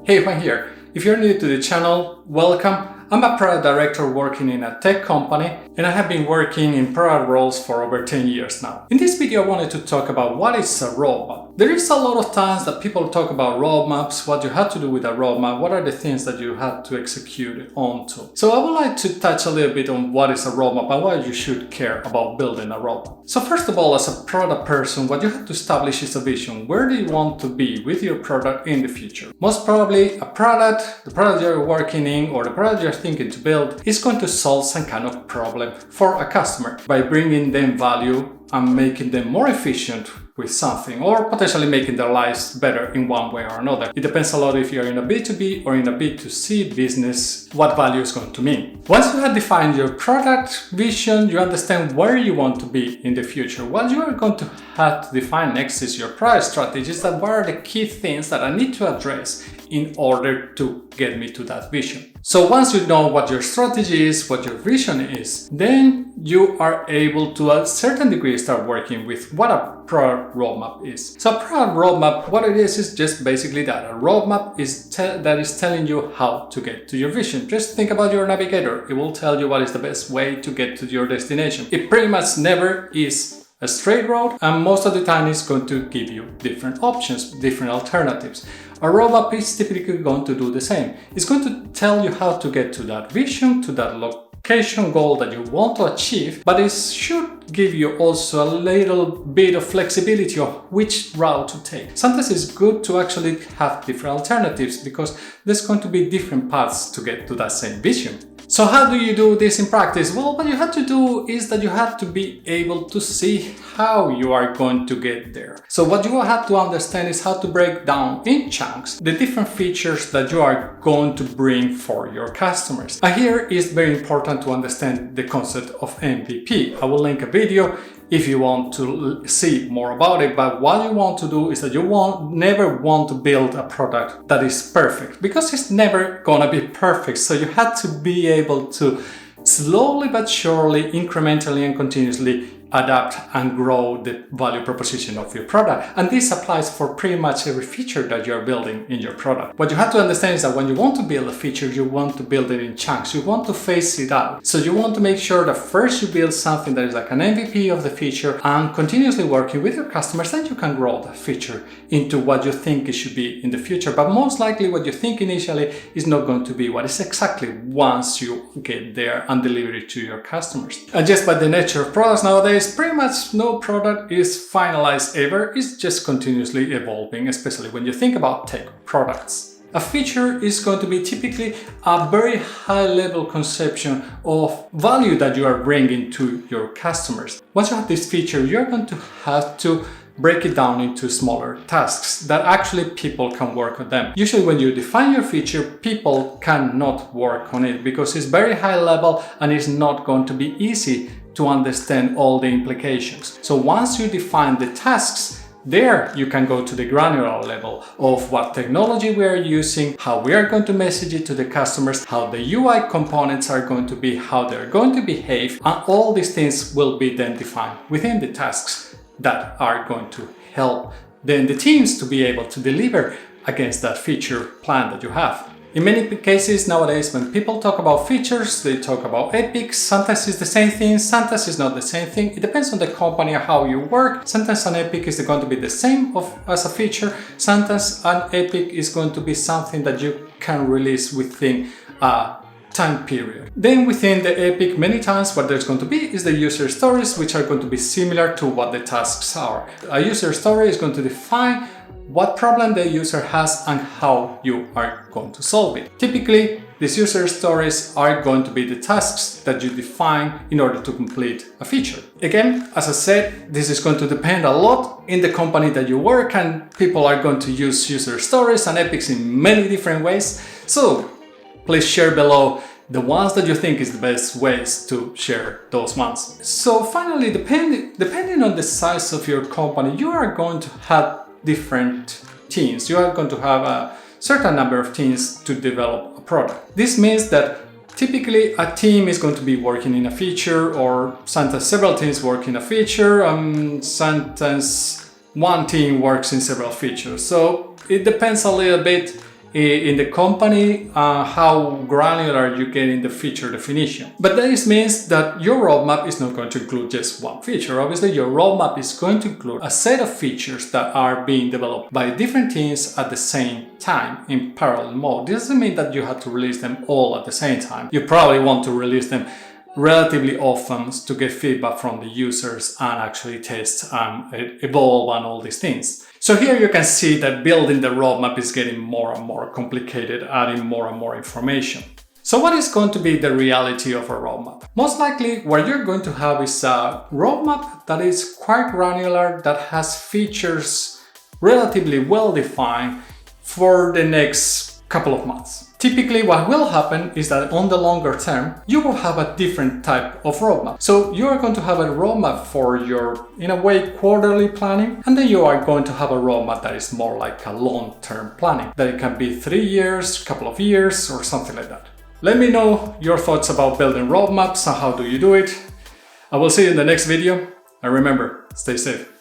Hey, Juan here. If you're new to the channel, welcome. I'm a product director working in a tech company, and I have been working in product roles for over 10 years now. In this video, I wanted to talk about what is a roadmap. There is a lot of times that people talk about roadmaps, what you have to do with a roadmap, what are the things that you have to execute onto. So I would like to touch a little bit on what is a roadmap and why you should care about building a roadmap. So first of all, as a product person, what you have to establish is a vision. Where do you want to be with your product in the future? Most probably a product, the product you're working in, or the product you're thinking to build is going to solve some kind of problem for a customer by bringing them value and making them more efficient with something, or potentially making their lives better in one way or another. It depends a lot if you're in a B2B or in a B2C business, what value is going to mean. Once you have defined your product vision, you understand where you want to be in the future. What you are going to have to define next is your product strategies, that what are the key things that I need to address in order to get me to that vision. So once you know what your strategy is, what your vision is, then you are able to a certain degree start working with what a product roadmap is. So a product roadmap, what it is just basically that. A roadmap is that is telling you how to get to your vision. Just think about your navigator. It will tell you what is the best way to get to your destination. It pretty much never is a straight road, and most of the time it's going to give you different options, different alternatives. A roadmap is typically going to do the same. It's going to tell you how to get to that vision, to that location goal that you want to achieve, but it should give you also a little bit of flexibility of which route to take. Sometimes it's good to actually have different alternatives because there's going to be different paths to get to that same vision. So how do you do this in practice? Well, what you have to do is that you have to be able to see how you are going to get there. So what you will have to understand is how to break down in chunks the different features that you are going to bring for your customers. And here is very important to understand the concept of MVP. I will link a video if you want to see more about it, but what you want to do is that you never want to build a product that is perfect, because it's never gonna be perfect. So you have to be able to slowly but surely, incrementally and continuously adapt and grow the value proposition of your product. And this applies for pretty much every feature that you're building in your product. What you have to understand is that when you want to build a feature, you want to build it in chunks. You want to phase it out. So you want to make sure that first you build something that is like an MVP of the feature, and continuously working with your customers, then you can grow the feature into what you think it should be in the future. But most likely what you think initially is not going to be what is exactly once you get there and deliver it to your customers. And just by the nature of products nowadays, pretty much no product is finalized ever. It's just continuously evolving, especially when you think about tech products. A feature is going to be typically a very high level conception of value that you are bringing to your customers. Once you have this feature, you're going to have to break it down into smaller tasks that actually people can work on them. Usually when you define your feature, people cannot work on it because it's very high level and it's not going to be easy to understand all the implications. So once you define the tasks, there you can go to the granular level of what technology we are using, how we are going to message it to the customers, how the UI components are going to be, how they're going to behave, and all these things will be then defined within the tasks that are going to help then the teams to be able to deliver against that feature plan that you have. In many cases nowadays, when people talk about features, they talk about epics. Sometimes it's the same thing, sometimes it's not the same thing. It depends on the company and how you work. Sometimes an epic is going to be the same as a feature. Sometimes an epic is going to be something that you can release within a time period. Then within the epic, many times what there's going to be is the user stories, which are going to be similar to what the tasks are. A user story is going to define what problem the user has and how you are going to solve it. Typically, these user stories are going to be the tasks that you define in order to complete a feature. Again, as I said, this is going to depend a lot in the company that you work, and people are going to use user stories and epics in many different ways. So please share below the ones that you think is the best ways to share those ones. So finally, depending on the size of your company, you are going to have different teams. You are going to have a certain number of teams to develop a product. This means that typically a team is going to be working in a feature, or sometimes several teams work in a feature, sometimes one team works in several features. So it depends a little bit in the company, how granular you get in the feature definition. But this means that your roadmap is not going to include just one feature. Obviously, your roadmap is going to include a set of features that are being developed by different teams at the same time in parallel mode. This doesn't mean that you have to release them all at the same time. You probably want to release them relatively often to get feedback from the users and actually test and evolve and all these things. So here you can see that building the roadmap is getting more and more complicated, adding more and more information. So what is going to be the reality of a roadmap? Most likely what you're going to have is a roadmap that is quite granular, that has features relatively well defined for the next couple of months. Typically what will happen is that on the longer term, you will have a different type of roadmap. So you are going to have a roadmap for your, in a way, quarterly planning, and then you are going to have a roadmap that is more like a long-term planning, that it can be 3 years, couple of years, or something like that. Let me know your thoughts about building roadmaps and how do you do it. I will see you in the next video, and remember, stay safe.